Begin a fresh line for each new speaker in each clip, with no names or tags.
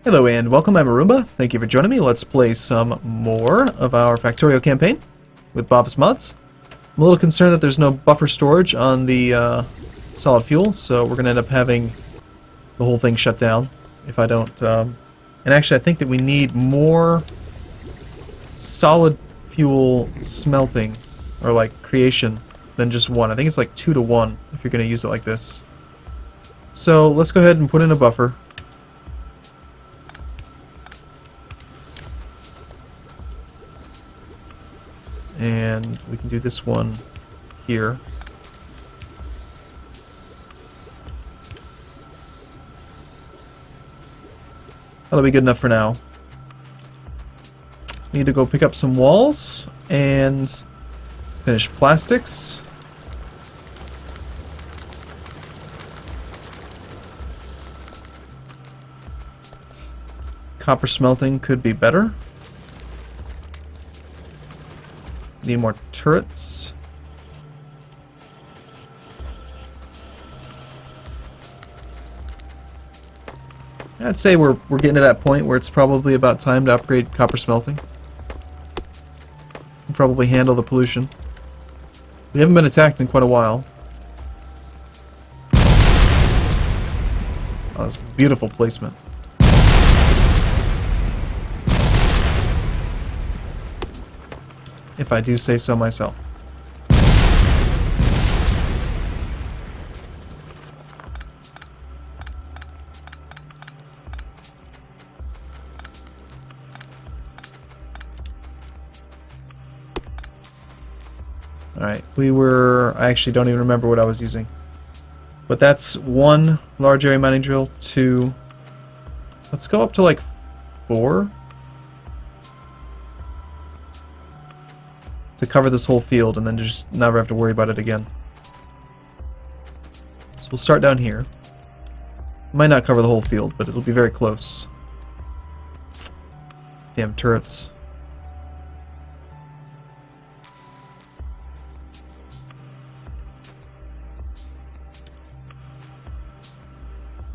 Hello and welcome, I'm Arumba. Thank you for joining me. Let's play some more of our Factorio campaign with Bob's Mods. I'm a little concerned that there's no buffer storage on the solid fuel, so we're going to end up having the whole thing shut down if I don't... And actually I think that we need more solid fuel smelting, or like creation, than just one. I think it's like 2 to 1 if you're going to use it like this. So let's go ahead and put in a buffer. And we can do this one here. That'll be good enough for now. Need to go pick up some walls and finish plastics. Copper smelting could be better. Need more turrets. I'd say we're getting to that point where it's probably about time to upgrade copper smelting. We'll probably handle the pollution. We haven't been attacked in quite a while. Oh, that's beautiful placement. If I do say so myself. Alright, I actually don't even remember what I was using. But that's 1 large area mining drill, 2. Let's go up to like 4. To cover this whole field and then just never have to worry about it again. So we'll start down here. Might not cover the whole field, but it'll be very close. Damn turrets.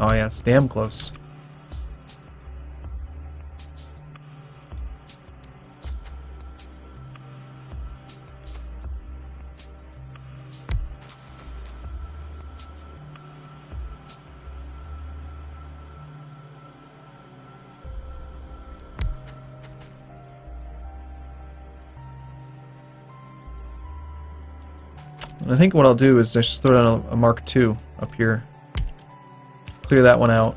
Oh yeah, it's damn close. I think what I'll do is just throw down a Mark II up here. Clear that one out.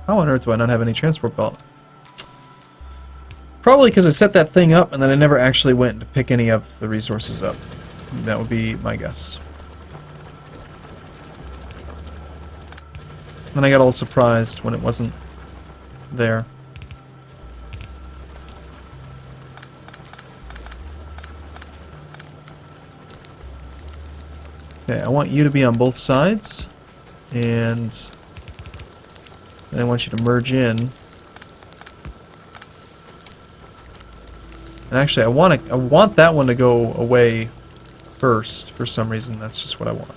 How on earth do I not have any transport belt? Probably because I set that thing up and then I never actually went to pick any of the resources up. That would be my guess. And I got all surprised when it wasn't there. Okay, I want you to be on both sides, and then I want you to merge in. And actually, I want that one to go away first for some reason. That's just what I want.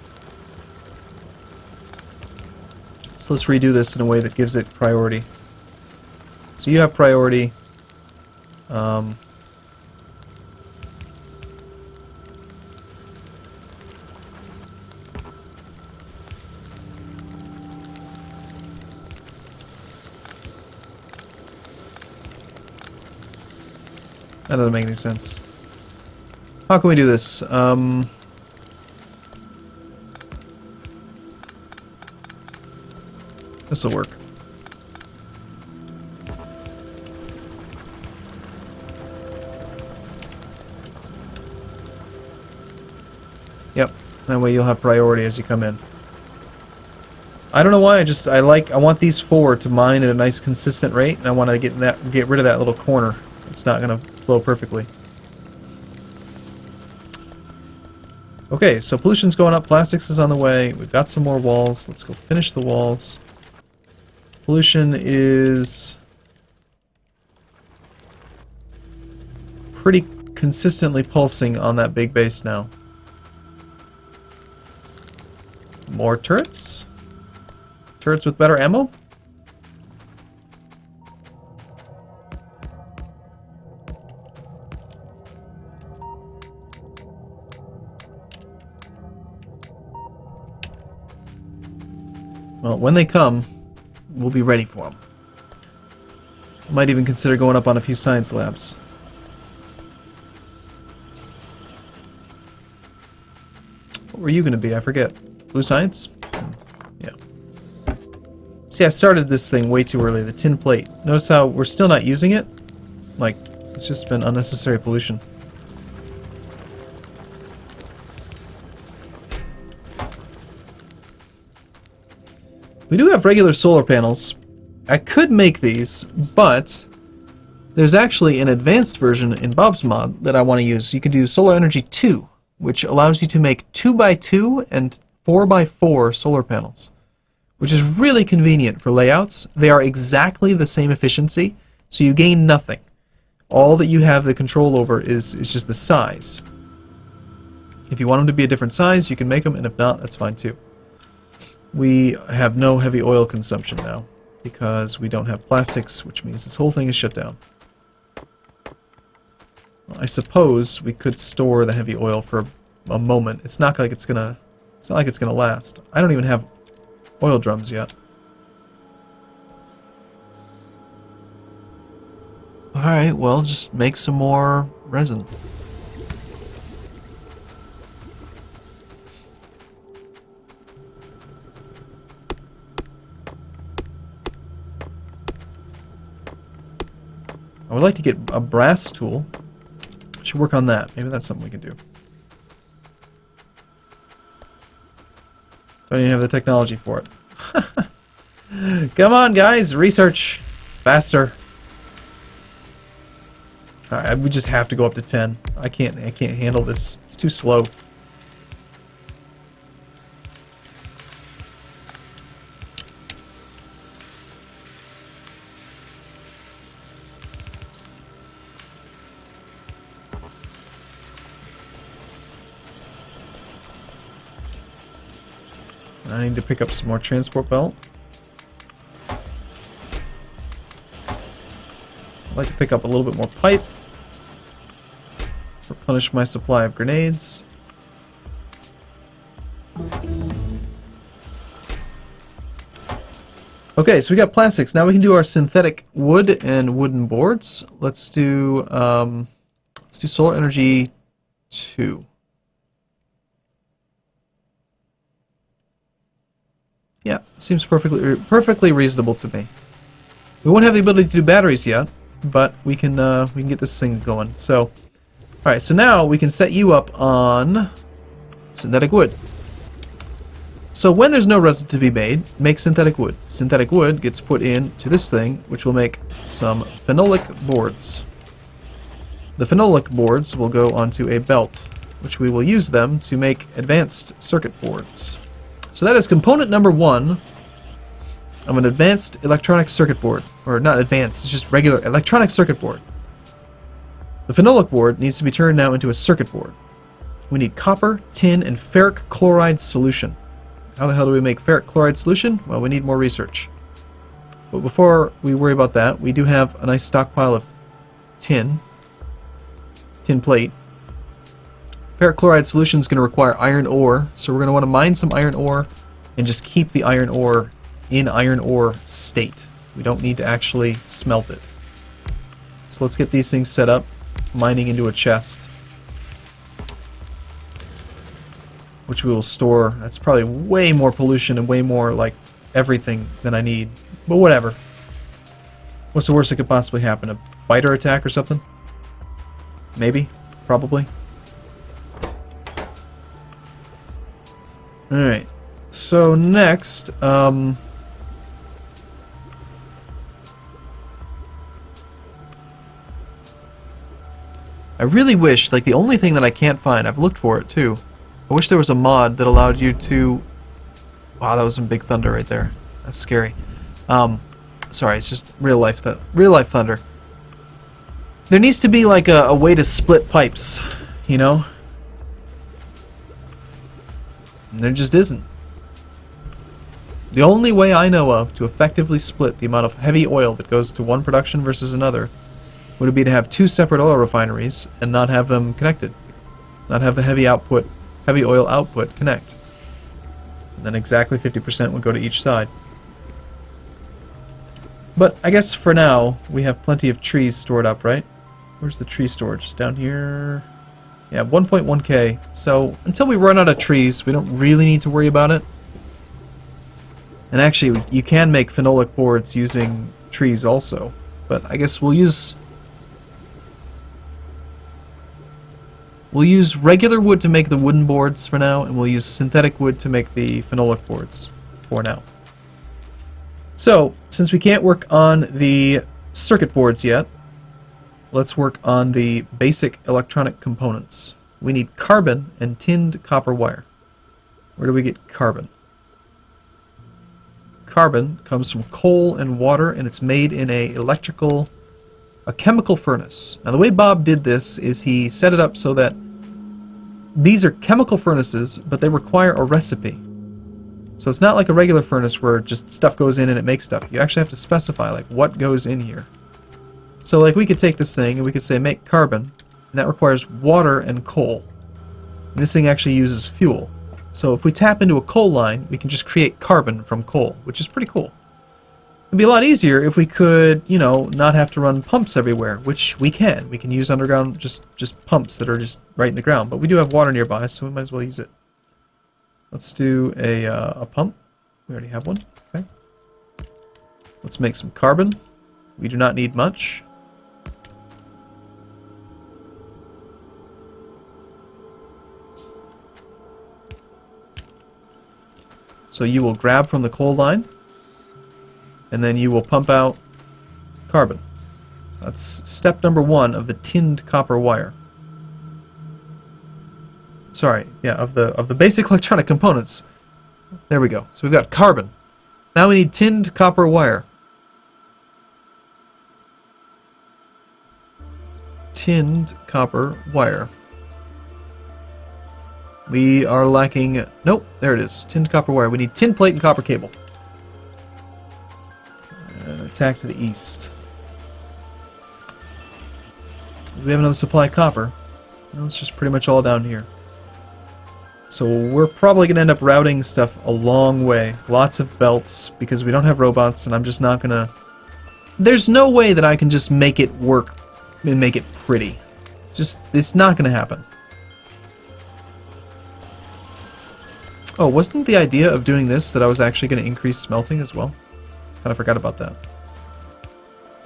So let's redo this in a way that gives it priority. So you have priority. That doesn't make any sense. How can we do this? This will work. Yep, that way you'll have priority as you come in. I don't know why, I want these 4 to mine at a nice consistent rate, and I want to get rid of that little corner. It's not going to flow perfectly. Okay, so pollution's going up, plastics is on the way, we've got some more walls, let's go finish the walls. Pollution is pretty consistently pulsing on that big base now. More turrets? Turrets with better ammo? Well, when they come, we'll be ready for them. Might even consider going up on a few science labs. What were you going to be? I forget. Blue science? Yeah. See, I started this thing way too early, the tin plate. Notice how we're still not using it? Like, it's just been unnecessary pollution. We do have regular solar panels. I could make these, but there's actually an advanced version in Bob's Mod that I want to use. You can do Solar Energy 2, which allows you to make 2x2 and 4x4 solar panels, which is really convenient for layouts. They are exactly the same efficiency, so you gain nothing. All that you have the control over is just the size. If you want them to be a different size, you can make them, and if not, that's fine too. We have no heavy oil consumption now, because we don't have plastics, which means this whole thing is shut down. Well, I suppose we could store the heavy oil for a moment. It's not like it's gonna last. I don't even have oil drums yet. Alright, well, just make some more resin. I would like to get a brass tool. Should work on that. Maybe that's something we can do. Don't even have the technology for it. Come on, guys! Research! Faster! Alright, we just have to go up to 10. I can't handle this. It's too slow. I need to pick up some more transport belt. I'd like to pick up a little bit more pipe. Replenish my supply of grenades. Okay, so we got plastics. Now we can do our synthetic wood and wooden boards. Let's do solar energy 2. Yeah, seems perfectly reasonable to me. We won't have the ability to do batteries yet, but we can get this thing going. So, all right. So now we can set you up on synthetic wood. So when there's no resin to be made, make synthetic wood. Synthetic wood gets put into this thing, which will make some phenolic boards. The phenolic boards will go onto a belt, which we will use them to make advanced circuit boards. So that is component number 1 of an advanced electronic circuit board. Or not advanced, it's just regular electronic circuit board. The phenolic board needs to be turned now into a circuit board. We need copper, tin, and ferric chloride solution. How the hell do we make ferric chloride solution? Well, we need more research. But before we worry about that, we do have a nice stockpile of tin plate. Ferric chloride solution is going to require iron ore, so we're going to want to mine some iron ore and just keep the iron ore in iron ore state. We don't need to actually smelt it. So let's get these things set up, mining into a chest, which we will store. That's probably way more pollution and way more like everything than I need, but whatever. What's the worst that could possibly happen? A biter attack or something? Maybe? Probably? Alright, so next, I really wish, like the only thing that I can't find, I've looked for it too, I wish there was a mod that allowed you to, wow, that was some big thunder right there, that's scary. Sorry, it's just real life thunder. There needs to be like a way to split pipes, you know? And there just isn't. The only way I know of to effectively split the amount of heavy oil that goes to one production versus another would be to have two separate oil refineries and not have them connected. Not have the heavy oil output connect. And then exactly 50% would go to each side. But I guess for now, we have plenty of trees stored up, right? Where's the tree storage? It's down here. Yeah, 1.1k. So until we run out of trees, we don't really need to worry about it. And actually, you can make phenolic boards using trees also. But I guess we'll use regular wood to make the wooden boards for now, and we'll use synthetic wood to make the phenolic boards for now. So, since we can't work on the circuit boards yet, let's work on the basic electronic components. We need carbon and tinned copper wire. Where do we get carbon? Carbon comes from coal and water, and it's made in a chemical furnace. Now the way Bob did this is he set it up so that these are chemical furnaces, but they require a recipe. So it's not like a regular furnace where just stuff goes in and it makes stuff. You actually have to specify like what goes in here. So like we could take this thing and we could say make carbon, and that requires water and coal. And this thing actually uses fuel. So if we tap into a coal line, we can just create carbon from coal, which is pretty cool. It'd be a lot easier if we could, you know, not have to run pumps everywhere, which we can. We can use underground just pumps that are just right in the ground, but we do have water nearby, so we might as well use it. Let's do a pump. We already have one. Okay. Let's make some carbon. We do not need much. So you will grab from the coal line, and then you will pump out carbon. That's step number 1 of the tinned copper wire. Sorry, yeah, of the basic electronic components. There we go. So we've got carbon. Now we need tinned copper wire. Tinned copper wire. We are lacking... Nope, there it is. Tinned copper wire. We need tin plate and copper cable. Attack to the east. Do we have another supply of copper? No, it's just pretty much all down here. So we're probably going to end up routing stuff a long way. Lots of belts, because we don't have robots, and I'm just not going to... There's no way that I can just make it work and make it pretty. It's not going to happen. Oh, wasn't the idea of doing this that I was actually going to increase smelting as well? Kind of forgot about that.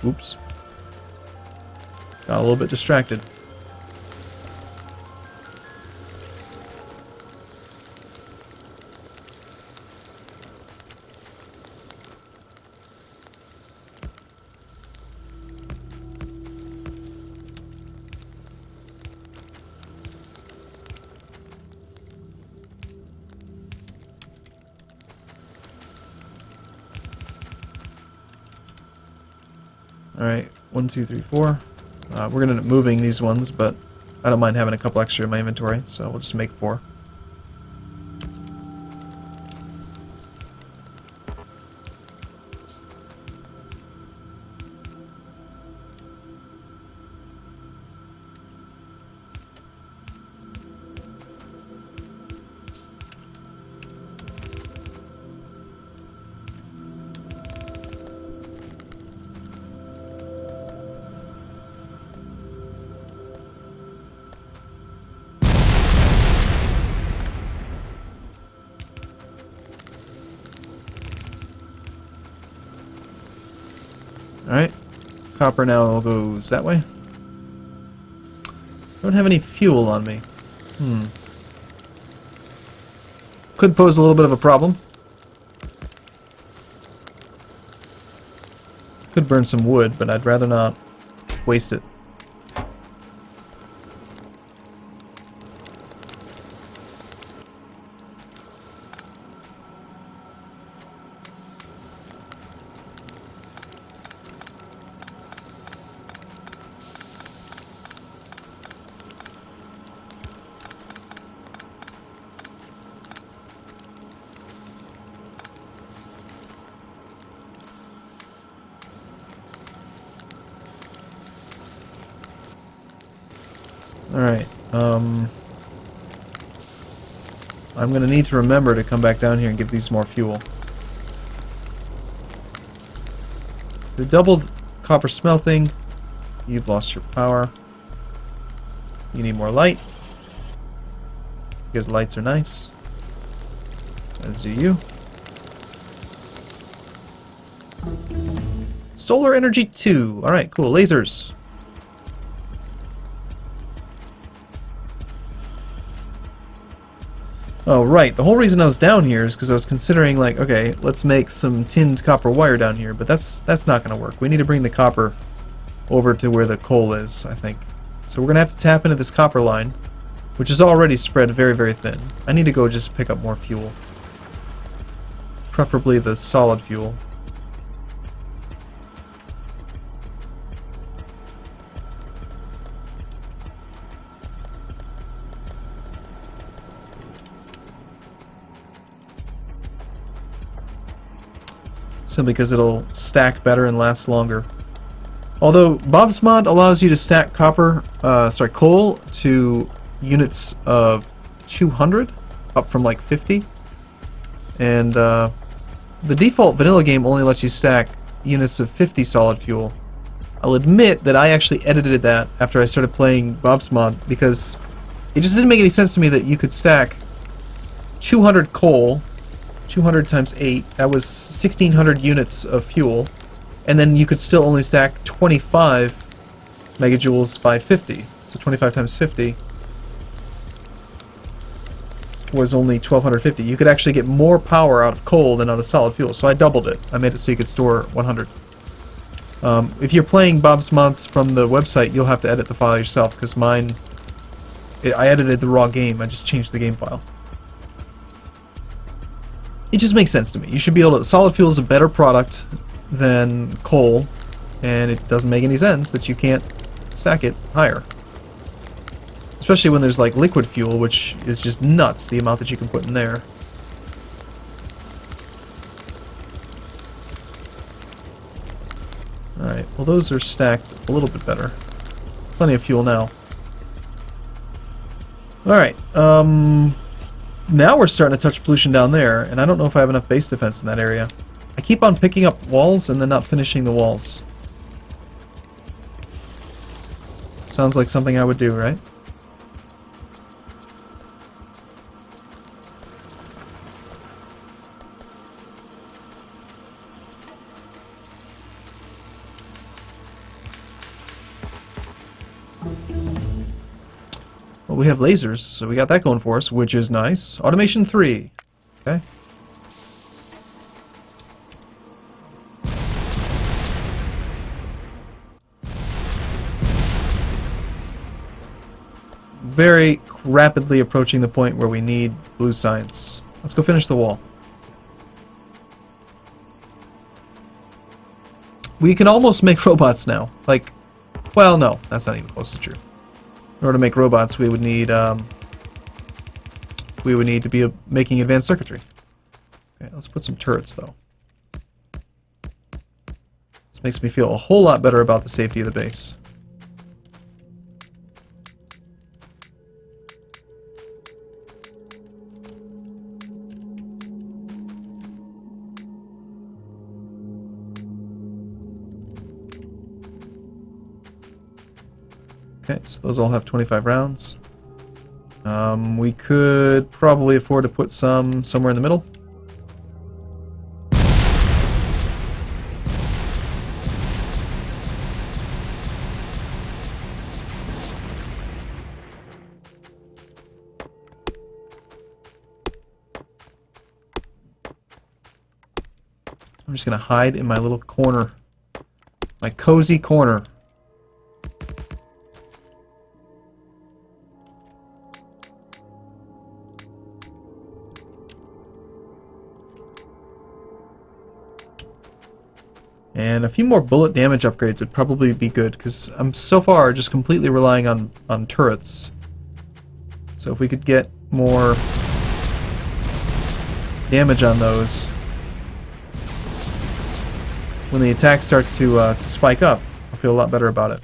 Oops. Got a little bit distracted. Alright, 1, 2, 3, 4. We're going to end up moving these ones, but I don't mind having a couple extra in my inventory, so we'll just make 4. Alright, copper now goes that way. Don't have any fuel on me. Could pose a little bit of a problem. Could burn some wood, but I'd rather not waste it. Alright, I'm gonna need to remember to come back down here and give these more fuel. The doubled copper smelting. You've lost your power. You need more light. Because lights are nice. As do you. Solar energy 2. Alright, cool. Lasers. Oh, right. The whole reason I was down here is because I was considering, like, okay, let's make some tinned copper wire down here, but that's not going to work. We need to bring the copper over to where the coal is, I think. So we're going to have to tap into this copper line, which is already spread very, very thin. I need to go just pick up more fuel. Preferably the solid fuel. Simply because it'll stack better and last longer. Although Bob's Mod allows you to stack coal to units of 200, up from like 50. And the default vanilla game only lets you stack units of 50 solid fuel. I'll admit that I actually edited that after I started playing Bob's Mod because it just didn't make any sense to me that you could stack 200 coal, 200 times 8, that was 1600 units of fuel, and then you could still only stack 25 megajoules by 50. So 25 times 50 was only 1250. You could actually get more power out of coal than out of solid fuel, so I doubled it. I made it so you could store 100. If you're playing Bob's Mods from the website, you'll have to edit the file yourself, because mine, I edited the raw game, I just changed the game file. It just makes sense to me. You should be able to... Solid fuel is a better product than coal, and it doesn't make any sense that you can't stack it higher. Especially when there's like liquid fuel, which is just nuts, the amount that you can put in there. Alright, well those are stacked a little bit better. Plenty of fuel now. Alright, now we're starting to touch pollution down there, and I don't know if I have enough base defense in that area. I keep on picking up walls and then not finishing the walls. Sounds like something I would do, right? Well, we have lasers, so we got that going for us, which is nice. Automation 3. Okay. Very rapidly approaching the point where we need blue science. Let's go finish the wall. We can almost make robots now. Like, well, no, that's not even close to true. In order to make robots, we would need to be making advanced circuitry. Okay, let's put some turrets, though. This makes me feel a whole lot better about the safety of the base. Okay, so those all have 25 rounds. We could probably afford to put some somewhere in the middle. I'm just going to hide in my little corner. My cozy corner. And a few more bullet damage upgrades would probably be good, because I'm so far just completely relying on turrets. So if we could get more damage on those, when the attacks start to spike up, I'll feel a lot better about it.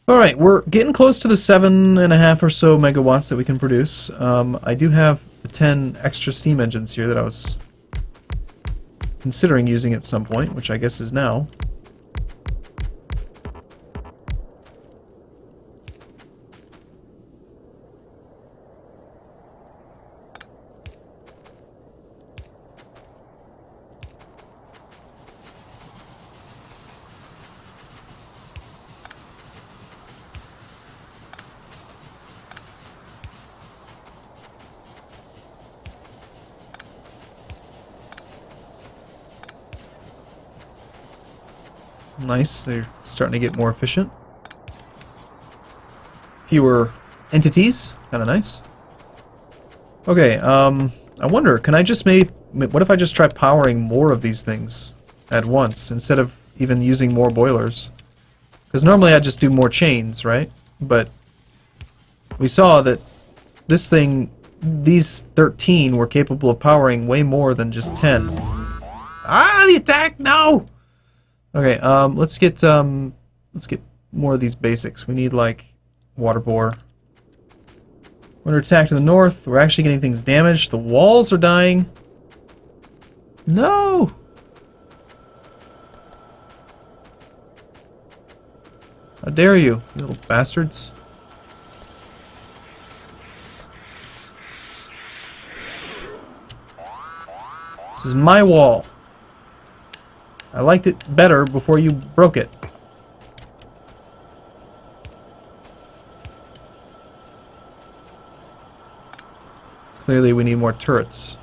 Alright, we're getting close to the 7.5 or so megawatts that we can produce. I do have 10 extra steam engines here that I was considering using at some point, which I guess is now. Nice, they're starting to get more efficient. Fewer entities, kind of nice. Okay, I wonder, can I just what if I just try powering more of these things at once, instead of even using more boilers? Because normally I just do more chains, right? But we saw that this thing, these 13 were capable of powering way more than just 10. Ah, the attack, no! Okay, let's get more of these basics. We need, like, water bore. We're under attack to the north. We're actually getting things damaged. The walls are dying. No! How dare you little bastards. This is my wall. I liked it better before you broke it. Clearly we need more turrets.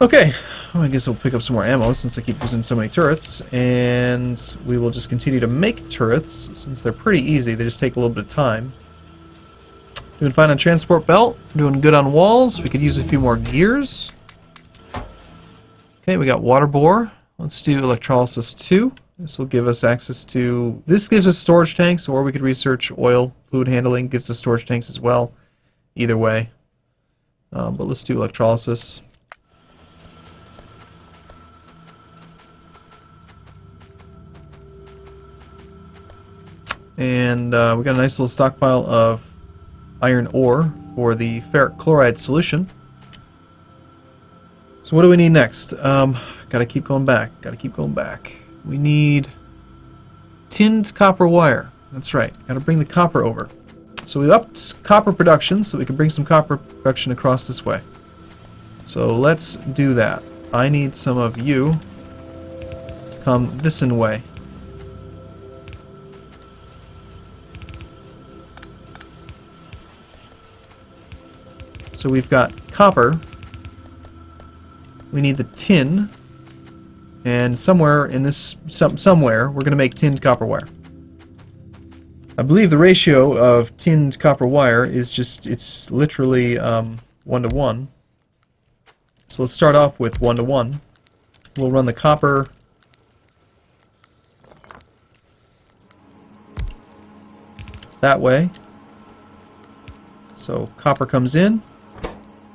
Okay, well, I guess we'll pick up some more ammo since I keep using so many turrets, and we will just continue to make turrets since they're pretty easy. They just take a little bit of time. Doing fine on transport belt, doing good on walls. We could use a few more gears. Okay, we got water bore. Let's do electrolysis 2. This will give us access to... This gives us storage tanks, or we could research oil, fluid handling, gives us storage tanks as well. Either way. But let's do electrolysis. And we got a nice little stockpile of iron ore for the ferric chloride solution. So what do we need next? Gotta keep going back. We need tinned copper wire. That's right. Gotta bring the copper over. So we upped copper production so we can bring some copper production across this way. So let's do that. I need some of you to come this way. So we've got copper, we need the tin, and somewhere in this, somewhere, we're going to make tinned copper wire. I believe the ratio of tinned copper wire is just, it's literally 1:1. So let's start off with 1:1. We'll run the copper that way. So copper comes in.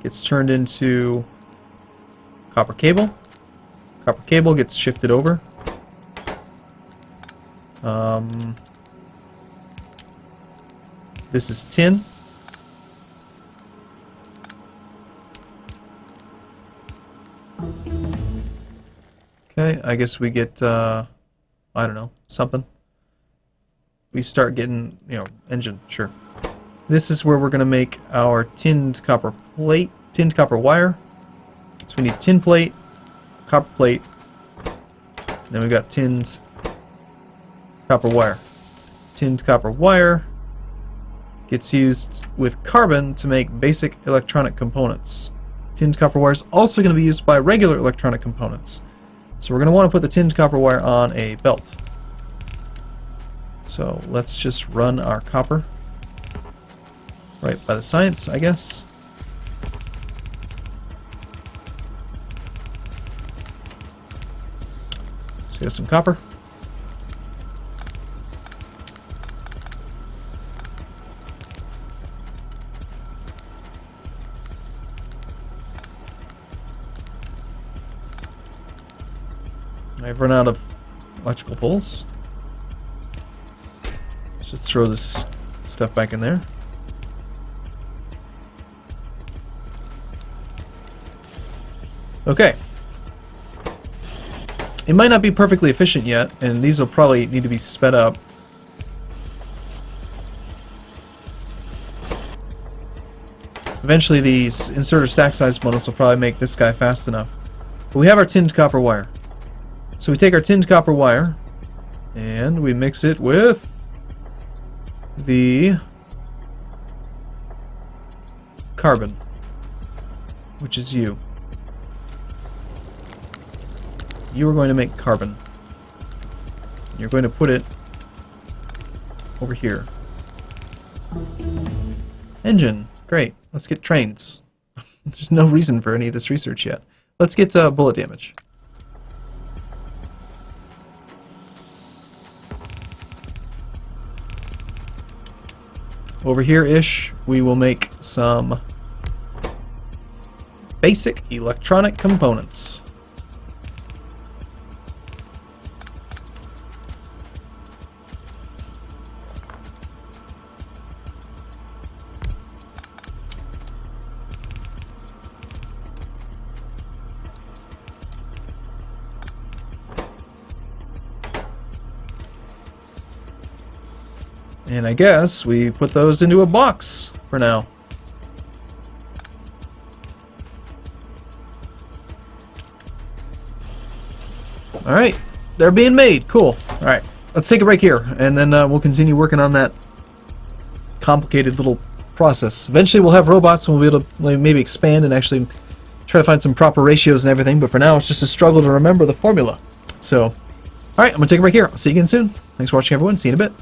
Gets turned into copper cable. Copper cable gets shifted over. This is tin. Okay, I guess we get, I don't know, something. We start getting, you know, engine, sure. This is where we're going to make our tinned copper plate, tinned copper wire. So we need tin plate, copper plate, and then we've got tinned copper wire. Tinned copper wire gets used with carbon to make basic electronic components. Tinned copper wire is also going to be used by regular electronic components. So we're going to want to put the tinned copper wire on a belt. So let's just run our copper. Right by the science, I guess. So we have some copper. I've run out of electrical poles. Let's just throw this stuff back in there. Okay. It might not be perfectly efficient yet, and these will probably need to be sped up. Eventually these inserter stack size models will probably make this guy fast enough. But we have our tinned copper wire. So we take our tinned copper wire and we mix it with the carbon, which is you. You are going to make carbon. You're going to put it over here. Engine. Great. Let's get trains. There's no reason for any of this research yet. Let's get bullet damage. Over here-ish, we will make some basic electronic components. And I guess we put those into a box for now. Alright, they're being made. Cool. Alright, let's take a break here, and then we'll continue working on that complicated little process. Eventually we'll have robots and we'll be able to maybe expand and actually try to find some proper ratios and everything, but for now it's just a struggle to remember the formula. So, alright, I'm going to take a break here. I'll see you again soon. Thanks for watching, everyone. See you in a bit.